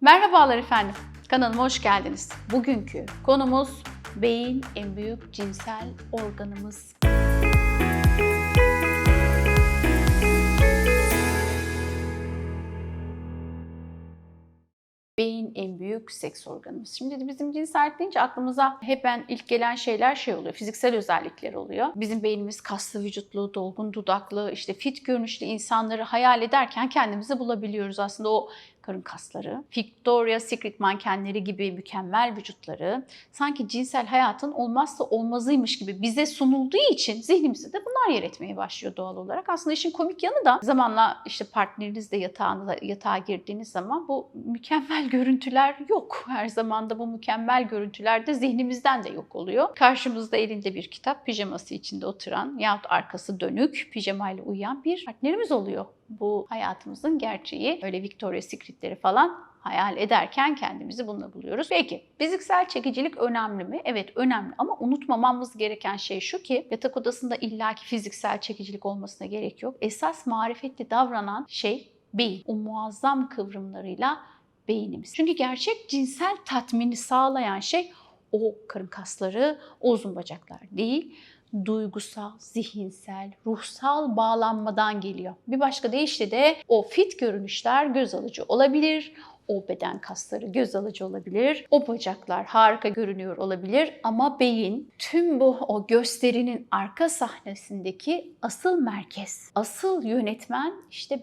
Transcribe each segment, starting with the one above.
Merhabalar efendim, kanalıma hoş geldiniz. Bugünkü konumuz beyin en büyük cinsel organımız. Beyin en büyük seks organımız. Şimdi bizim cinsellik deyince aklımıza hep ilk gelen şeyler oluyor. Fiziksel özellikler oluyor. Bizim beynimiz kaslı vücutlu, dolgun dudaklı, fit görünüşlü insanları hayal ederken kendimizi bulabiliyoruz. Aslında o karın kasları, Victoria's Secret mankenleri gibi mükemmel vücutları sanki cinsel hayatın olmazsa olmazıymış gibi bize sunulduğu için zihnimizde de bunlar yer etmeye başlıyor doğal olarak. Aslında işin komik yanı da zamanla partnerinizle yatağa girdiğiniz zaman bu mükemmel görüntüler yok. Her zaman da bu mükemmel görüntüler de zihnimizden de yok oluyor. Karşımızda elinde bir kitap, pijaması içinde oturan yahut arkası dönük, pijamayla uyuyan bir partnerimiz oluyor. Bu hayatımızın gerçeği. Öyle Victoria's Secret'leri falan hayal ederken kendimizi bununla buluyoruz. Peki fiziksel çekicilik önemli mi? Evet önemli ama unutmamamız gereken şey şu ki yatak odasında illaki fiziksel çekicilik olmasına gerek yok. Esas marifetli davranan şey beyin. O muazzam kıvrımlarıyla beynimiz. Çünkü gerçek cinsel tatmini sağlayan şey o karın kasları, o uzun bacaklar değil. Duygusal, zihinsel, ruhsal bağlanmadan geliyor. Bir başka deyişle de o fit görünüşler göz alıcı olabilir. O beden kasları göz alıcı olabilir. O bacaklar harika görünüyor olabilir ama beyin tüm bu o gösterinin arka sahnesindeki asıl merkez, asıl yönetmen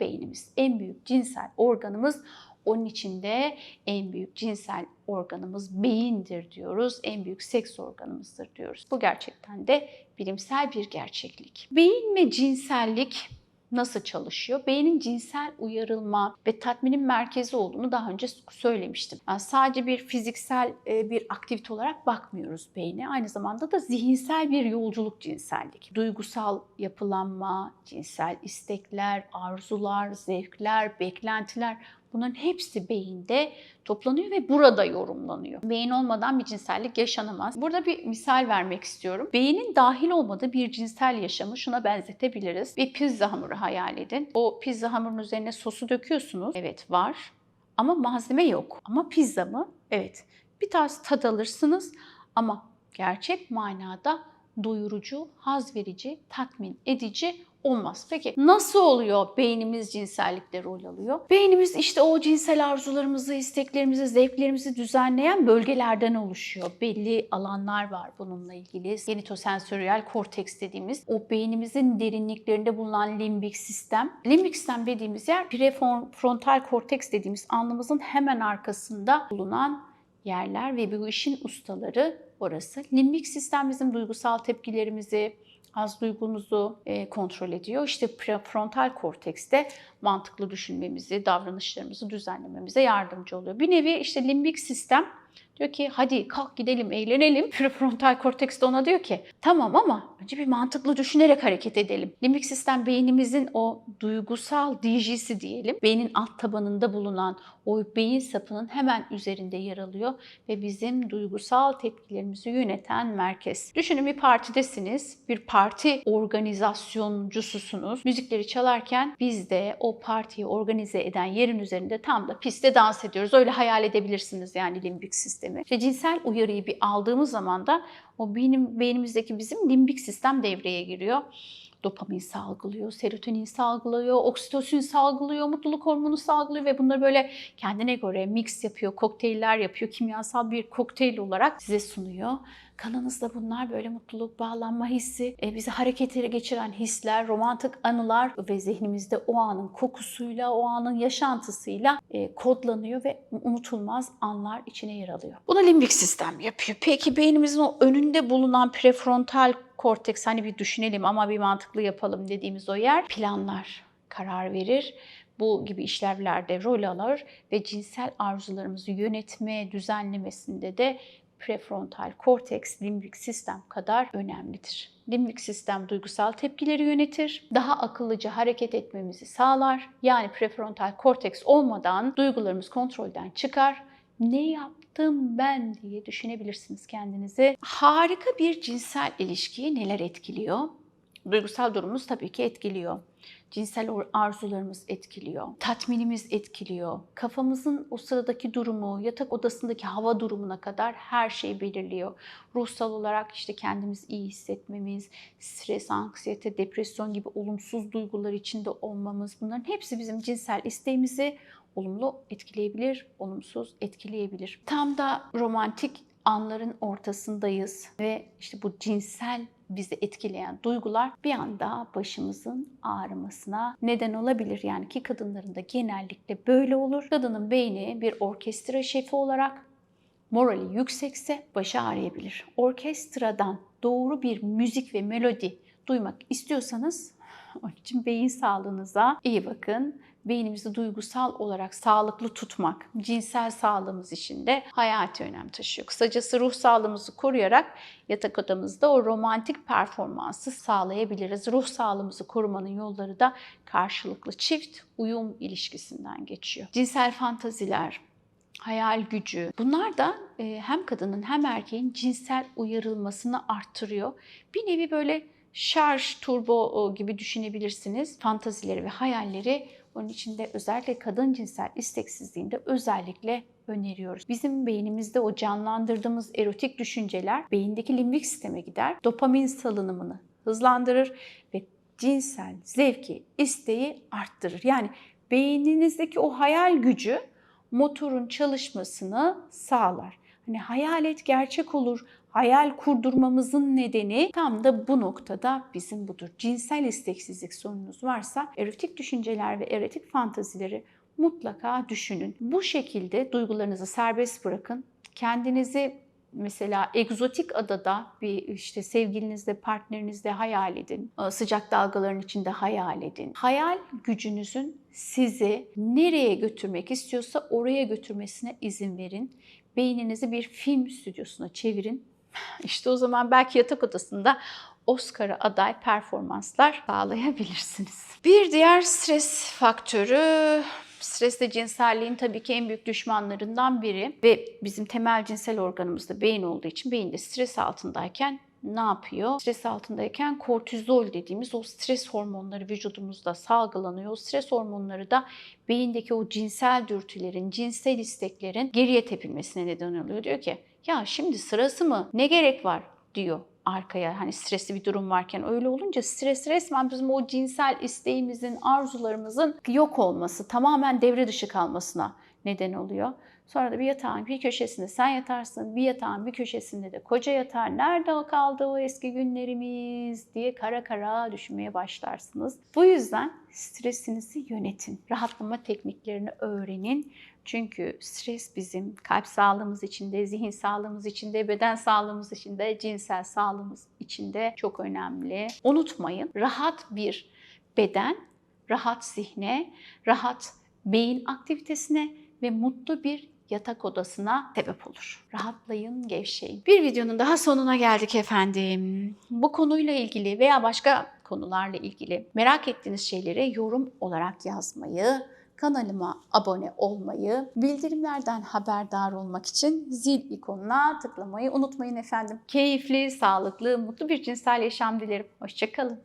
beynimiz. En büyük cinsel organımız. Onun içinde en büyük cinsel organımız beyindir diyoruz. En büyük seks organımızdır diyoruz. Bu gerçekten de bilimsel bir gerçeklik. Beyin ve cinsellik nasıl çalışıyor? Beynin cinsel uyarılma ve tatminin merkezi olduğunu daha önce söylemiştim. Yani sadece bir fiziksel bir aktivite olarak bakmıyoruz beyne. Aynı zamanda da zihinsel bir yolculuk cinsellik. Duygusal yapılanma, cinsel istekler, arzular, zevkler, beklentiler bunların hepsi beyinde toplanıyor ve burada yorumlanıyor. Beyin olmadan bir cinsellik yaşanamaz. Burada bir misal vermek istiyorum. Beynin dahil olmadığı bir cinsel yaşamı şuna benzetebiliriz. Bir pizza hamuru hayal edin. O pizza hamurunun üzerine sosu döküyorsunuz. Evet var ama malzeme yok. Ama pizza mı? Evet. Bir tarz tad alırsınız ama gerçek manada doyurucu, haz verici, tatmin edici olmaz. Peki nasıl oluyor beynimiz cinsellikte rol alıyor? Beynimiz o cinsel arzularımızı, isteklerimizi, zevklerimizi düzenleyen bölgelerden oluşuyor. Belli alanlar var bununla ilgili. Genitosensöriyel korteks dediğimiz o beynimizin derinliklerinde bulunan limbik sistem. Limbik sistem dediğimiz yer prefrontal korteks dediğimiz alnımızın hemen arkasında bulunan yerler ve bu işin ustaları orası. Limbik sistem bizim duygusal tepkilerimizi, haz duygumuzu kontrol ediyor. Prefrontal kortekste mantıklı düşünmemizi, davranışlarımızı düzenlememize yardımcı oluyor. Bir nevi limbik sistem diyor ki hadi kalk gidelim, eğlenelim. Prefrontal korteks de ona diyor ki tamam ama önce bir mantıklı düşünerek hareket edelim. Limbik sistem beynimizin o duygusal DJ'si diyelim. Beynin alt tabanında bulunan o beyin sapının hemen üzerinde yer alıyor ve bizim duygusal tepkilerimizi yöneten merkez. Düşünün bir partidesiniz, bir parti organizasyoncususunuz. Müzikleri çalarken biz de o partiyi organize eden yerin üzerinde tam da pistte dans ediyoruz. Öyle hayal edebilirsiniz yani limbik sistemi. Cinsel uyarıyı bir aldığımız zaman da o beynimizdeki bizim limbik sistem devreye giriyor. Dopamin salgılıyor, serotonin salgılıyor, oksitosin salgılıyor, mutluluk hormonu salgılıyor ve bunları böyle kendine göre mix yapıyor, kokteyller yapıyor, kimyasal bir kokteyl olarak size sunuyor. Kanınızda bunlar böyle mutluluk, bağlanma hissi, bizi hareketlere geçiren hisler, romantik anılar ve zihnimizde o anın kokusuyla, o anın yaşantısıyla kodlanıyor ve unutulmaz anlar içine yer alıyor. Bunu limbik sistem yapıyor. Peki beynimizin o önünde bulunan prefrontal korteks bir düşünelim ama bir mantıklı yapalım dediğimiz o yer planlar, karar verir. Bu gibi işlevlerde rol alır ve cinsel arzularımızı yönetme, düzenlemesinde de prefrontal korteks, limbik sistem kadar önemlidir. Limbik sistem duygusal tepkileri yönetir, daha akıllıca hareket etmemizi sağlar. Yani prefrontal korteks olmadan duygularımız kontrolden çıkar. Ne yaptım ben diye düşünebilirsiniz kendinizi. Harika bir cinsel ilişkiyi neler etkiliyor? Duygusal durumumuz tabii ki etkiliyor. Cinsel arzularımız etkiliyor. Tatminimiz etkiliyor. Kafamızın o sıradaki durumu, yatak odasındaki hava durumuna kadar her şeyi belirliyor. Ruhsal olarak işte kendimizi iyi hissetmemiz, stres, anksiyete, depresyon gibi olumsuz duygular içinde olmamız, bunların hepsi bizim cinsel isteğimizi olumlu etkileyebilir, olumsuz etkileyebilir. Tam da romantik anların ortasındayız ve işte bu cinsel bizi etkileyen duygular bir anda başımızın ağrımasına neden olabilir. Yani ki kadınların da genellikle böyle olur. Kadının beyni bir orkestra şefi olarak morali yüksekse başı ağrıyabilir. Orkestradan doğru bir müzik ve melodi duymak istiyorsanız onun için beyin sağlığınıza iyi bakın. Beynimizi duygusal olarak sağlıklı tutmak, cinsel sağlığımız için de hayati önem taşıyor. Kısacası ruh sağlığımızı koruyarak yatak odamızda o romantik performansı sağlayabiliriz. Ruh sağlığımızı korumanın yolları da karşılıklı çift uyum ilişkisinden geçiyor. Cinsel fantaziler, hayal gücü, bunlar da hem kadının hem erkeğin cinsel uyarılmasını arttırıyor. Bir nevi böyle şarj, turbo gibi düşünebilirsiniz. Fantazileri ve hayalleri, onun için de özellikle kadın cinsel isteksizliğinde özellikle öneriyoruz. Bizim beynimizde o canlandırdığımız erotik düşünceler beyindeki limbik sisteme gider. Dopamin salınımını hızlandırır ve cinsel zevki, isteği arttırır. Yani beyninizdeki o hayal gücü motorun çalışmasını sağlar. Hani hayal et gerçek olur. Hayal kurdurmamızın nedeni tam da bu noktada bizim budur. Cinsel isteksizlik sorununuz varsa erotik düşünceler ve erotik fantazileri mutlaka düşünün. Bu şekilde duygularınızı serbest bırakın. Kendinizi mesela egzotik adada bir işte sevgilinizle, partnerinizle hayal edin. Sıcak dalgaların içinde hayal edin. Hayal gücünüzün sizi nereye götürmek istiyorsa oraya götürmesine izin verin. Beyninizi bir film stüdyosuna çevirin. İşte o zaman belki yatak odasında Oscar'a aday performanslar sağlayabilirsiniz. Bir diğer stres faktörü, stres de cinselliğin tabii ki en büyük düşmanlarından biri ve bizim temel cinsel organımız da beyin olduğu için beyin de stres altındayken ne yapıyor? Stres altındayken kortizol dediğimiz o stres hormonları vücudumuzda salgılanıyor. O stres hormonları da beyindeki o cinsel dürtülerin, cinsel isteklerin geriye tepilmesine neden oluyor. Diyor ki ya şimdi sırası mı? Ne gerek var? Diyor arkaya, hani stresli bir durum varken. Öyle olunca stres resmen bizim o cinsel isteğimizin, arzularımızın yok olması, tamamen devre dışı kalmasına neden oluyor. Sonra da bir yatağın bir köşesinde sen yatarsın, bir yatağın bir köşesinde de koca yatar. Nerede kaldı o eski günlerimiz diye kara kara düşünmeye başlarsınız. Bu yüzden stresinizi yönetin. Rahatlama tekniklerini öğrenin. Çünkü stres bizim kalp sağlığımız için de, zihin sağlığımız için de, beden sağlığımız için de, cinsel sağlığımız için de çok önemli. Unutmayın, rahat bir beden, rahat zihne, rahat beyin aktivitesine ve mutlu bir yatak odasına sebep olur. Rahatlayın, gevşeyin. Bir videonun daha sonuna geldik efendim. Bu konuyla ilgili veya başka konularla ilgili merak ettiğiniz şeyleri yorum olarak yazmayı, kanalıma abone olmayı, bildirimlerden haberdar olmak için zil ikonuna tıklamayı unutmayın efendim. Keyifli, sağlıklı, mutlu bir cinsel yaşam dilerim. Hoşça kalın.